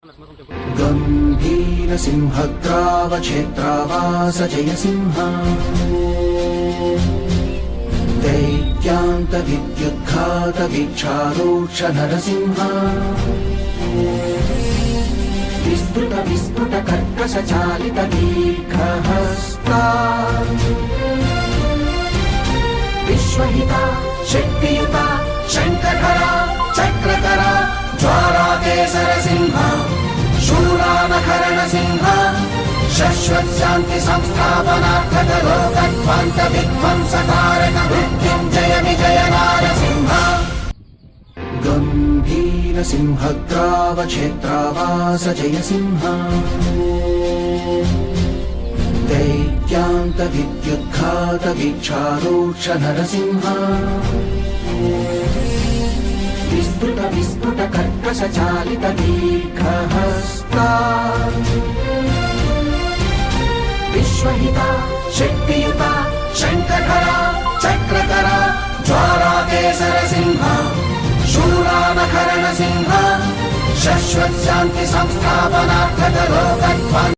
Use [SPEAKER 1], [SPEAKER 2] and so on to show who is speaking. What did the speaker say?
[SPEAKER 1] गंभीर सिंहग्रावक्षेत्रावास जयसिंह दैत्यान्त विद्युद्घात वीक्षारोक्ष नरसिंह विस्फुट कर्कश चालित दीर्घहस्ता विश्वहिता शक्तियुता शंखधरा चक्रधरा ज्वालाकेसर सिंह शूलानकरण सिंह शाश्वत शांति संस्थापनार्थक लोकध्वंस विध्वंसकारक मृत्युंजय विजय नारसिंह गंभीर सिंहग्रावक्षेत्रावास जयसिंह दैत्यान्त विद्युद्घात वीक्षारोक्ष नरसिंह विस्फुट कर्कश चालित दीर्घहस्ता विश्वहिता शक्तियुता शंखधरा चक्रधरा ज्वालाकेसर सिंह शूलानकरण सिंह शाश्वत शांति संस्थापनार्थक लोकध्वंस